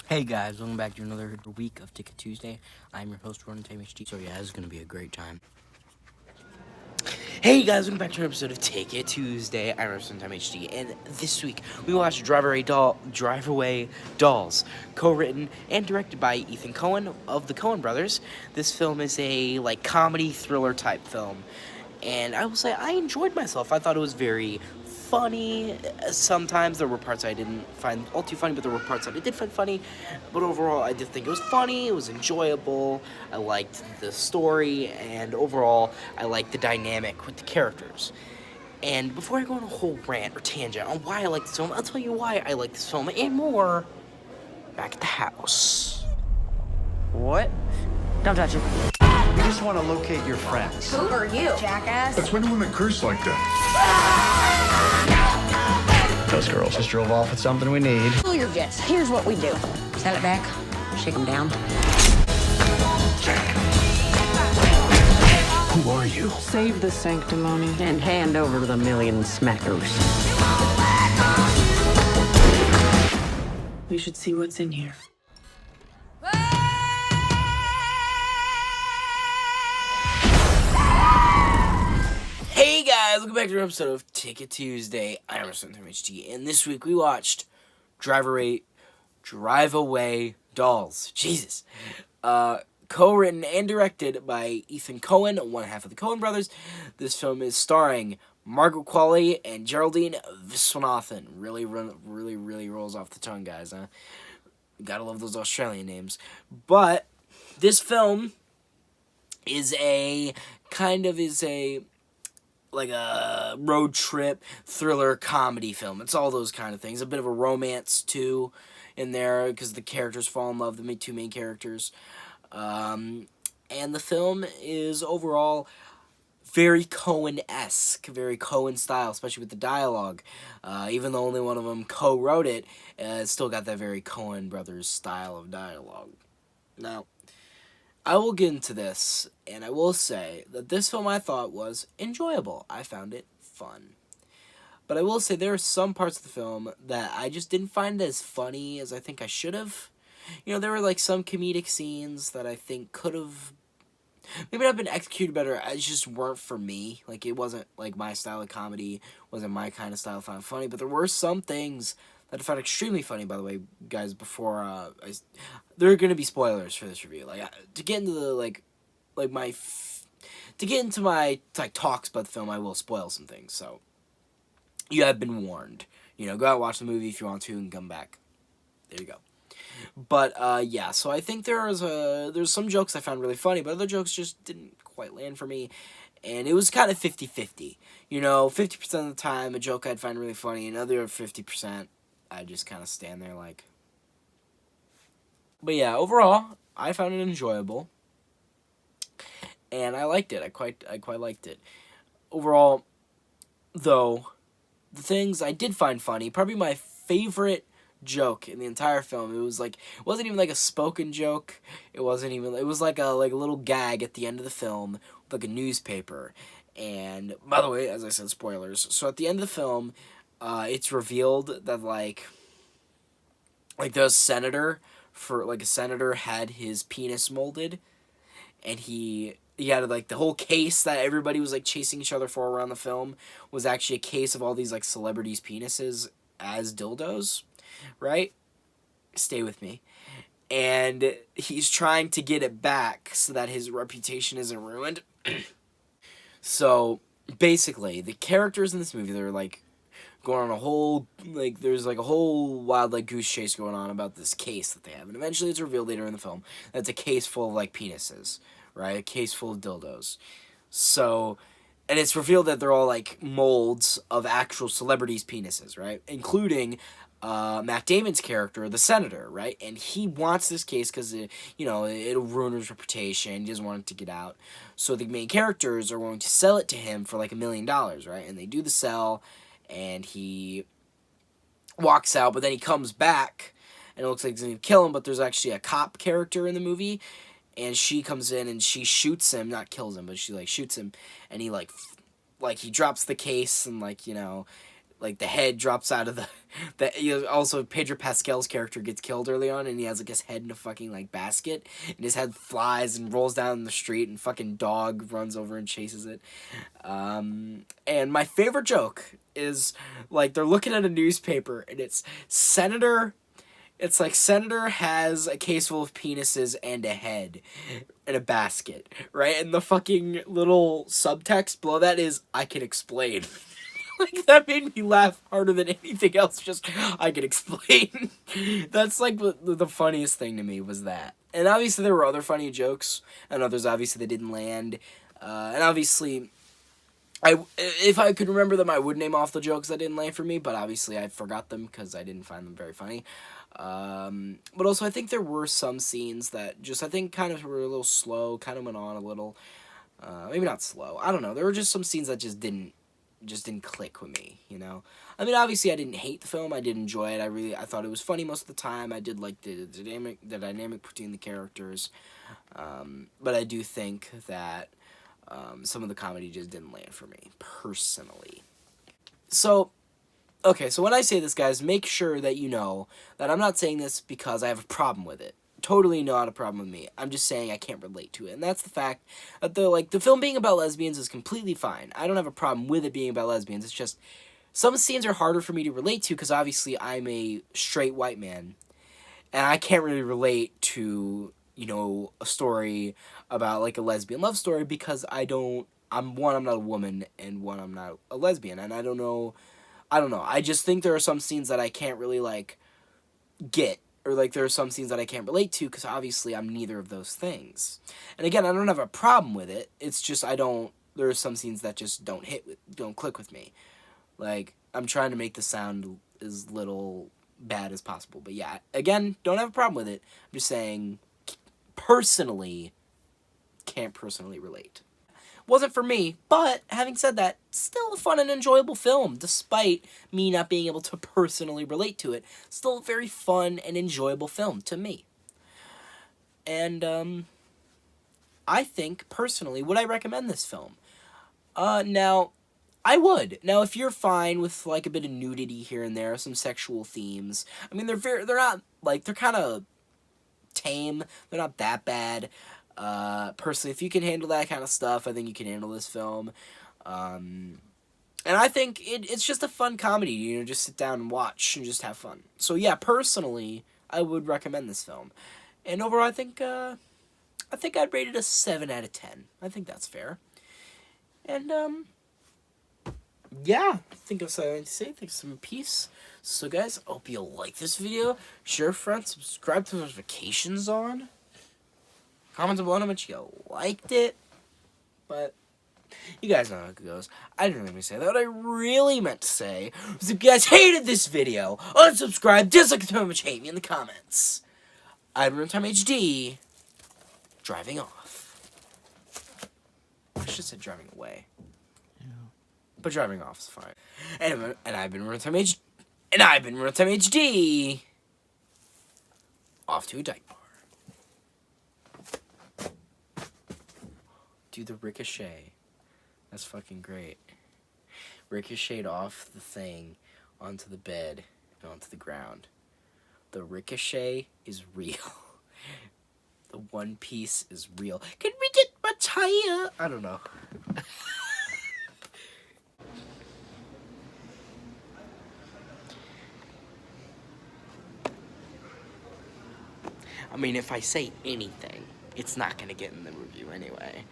Hey guys, welcome back to another week of Ticket Tuesday. I'm your host, Viswanathan. So yeah, this is going to be a great time. Hey guys, welcome back to an episode of Ticket Tuesday. I'm Viswanathan HD, and this week we watched Drive Away Dolls, co-written and directed by Ethan Coen of the Coen brothers. This film is a comedy thriller type film, and I will say I enjoyed myself. I thought it was very funny. Sometimes there were parts I didn't find all too funny, but there were parts that I did find funny. But overall, I did think it was funny. It was enjoyable. I liked the story, and overall, I liked the dynamic with the characters. And before I go on a whole rant or tangent on why I like this film, I'll tell you why I like this film and more back at the house. What? Don't touch it. We just want to locate your friends. Who are you, jackass? That's when you want to curse like that. Those girls just drove off with something we need. Pull your jets. Here's what we do. Sell it back, shake them down. Who are you? Save the sanctimony. And hand over the million smackers. We should see what's in here. Hey guys, welcome back to another episode of Ticket Tuesday. I'm Viswanathan HD, and this week we watched Drive Away Dolls. Jesus. Co-written and directed by Ethan Coen, one half of the Coen brothers. This film is starring Margaret, Qualley, and Geraldine Viswanathan. Really rolls off the tongue, guys, huh? Gotta love those Australian names. But this film is a road trip thriller comedy film. It's all those kind of things. A bit of a romance too in there because the characters fall in love, the two main characters. And the film is overall very Coen-esque, very Coen style, especially with the dialogue. Even though only one of them co-wrote it, it's still got that very Coen brothers style of dialogue. Now, I will get into this, and I will say that this film I thought was enjoyable. I found it fun. But I will say there are some parts of the film that I just didn't find as funny as I think I should have. You know, there were some comedic scenes that I think could have maybe not been executed better. It just weren't for me. It wasn't my style of comedy, wasn't my kind of style of found funny. But there were some things that I found extremely funny, by the way, guys, before there are going to be spoilers for this review. To get into my talks about the film, I will spoil some things. So you have been warned. Go out and watch the movie if you want to and come back. There you go. But yeah, so I think there's some jokes I found really funny, but other jokes just didn't quite land for me. And it was kind of 50-50. 50% of the time a joke I'd find really funny, and other 50% I just kind of stand there like. But yeah, overall, I found it enjoyable, and I liked it. I quite liked it. Overall, though, the things I did find funny, probably my favorite joke in the entire film. It was it wasn't even a spoken joke. It was a little gag at the end of the film with a newspaper. And by the way, as I said, spoilers. So at the end of the film, it's revealed that the senator a senator had his penis molded, and he had the whole case that everybody was chasing each other for around the film was actually a case of all these celebrities' penises as dildos, right? Stay with me. And he's trying to get it back so that his reputation isn't ruined. So basically, the characters in this movie, they're going on a whole, there's a whole wild, goose chase going on about this case that they have. And eventually it's revealed later in the film that it's a case full of, penises, right? A case full of dildos. So, and it's revealed that they're all, molds of actual celebrities' penises, right? Including Matt Damon's character, the senator, right? And he wants this case because, it'll ruin his reputation. He doesn't want it to get out. So the main characters are going to sell it to him for, $1 million, right? And they do the sell, and he walks out, but then he comes back, and it looks like he's going to kill him, but there's actually a cop character in the movie, and she comes in, and she shoots him, not kills him, but she, shoots him, and he, he drops the case, and, like the head drops out of also Pedro Pascal's character gets killed early on, and he has like his head in a fucking like basket, and his head flies and rolls down the street, and fucking dog runs over and chases it. And my favorite joke is like they're looking at a newspaper, and it's Senator has a case full of penises and a head in a basket, right? And the fucking little subtext below that is, I can explain. Like, that made me laugh harder than anything else, just, I can explain. That's, like, the funniest thing to me was that. And obviously there were other funny jokes, and others obviously that didn't land. And obviously, if I could remember them, I would name off the jokes that didn't land for me, but obviously I forgot them because I didn't find them very funny. But also I think there were some scenes that just, I think, kind of were a little slow, kind of went on a little, maybe not slow, I don't know, there were just some scenes that just didn't click with me, you know? I mean, obviously I didn't hate the film, I did enjoy it, I thought it was funny most of the time, I did like the dynamic between the characters, but I do think that, some of the comedy just didn't land for me, personally. So, okay, so when I say this, guys, make sure that you know that I'm not saying this because I have a problem with it. Totally not a problem with me. I'm just saying I can't relate to it. And that's the fact that the film being about lesbians is completely fine. I don't have a problem with it being about lesbians. It's just some scenes are harder for me to relate to because obviously I'm a straight white man. And I can't really relate to, you know, a story about like a lesbian love story because I'm not a woman, and one, I'm not a lesbian. And I don't know. I just think there are some scenes that I can't really like get. Or, like, there are some scenes that I can't relate to because, obviously, I'm neither of those things. And, again, I don't have a problem with it. It's just there are some scenes that just don't click with me. Like, I'm trying to make the sound as little bad as possible. But, yeah, again, don't have a problem with it. I'm just saying, personally, can't personally relate. Wasn't for me, but having said that, still a fun and enjoyable film, despite me not being able to personally relate to it. Still a very fun and enjoyable film to me. And, I think, personally, would I recommend this film? Now, I would. Now, if you're fine with, like, a bit of nudity here and there, some sexual themes, I mean, they're not, like, they're kind of tame, they're not that bad. Personally, if you can handle that kind of stuff, I think you can handle this film. And I think it's just a fun comedy, you know, just sit down and watch and just have fun. So yeah, personally, I would recommend this film. And overall, I think I'd rate it a 7 out of 10. I think that's fair. And, yeah, I think that's all I have to say. Thanks for peace. So guys, I hope you like this video. Share, friends, subscribe to notifications on. Comment below how much you liked it. But you guys know how it goes. I didn't really say that. What I really meant to say was if you guys hated this video, unsubscribe, dislike, tell me how much you hate me in the comments. I'm Runtime HD, driving off. I should have said driving away. Yeah. But driving off is fine. And I've been Runtime HD, off to a dyke bar. Do the ricochet. That's fucking great. Ricocheted off the thing onto the bed and onto the ground. The ricochet is real. The One Piece is real. Can we get much higher? I don't know. I mean, if I say anything, it's not gonna get in the review anyway.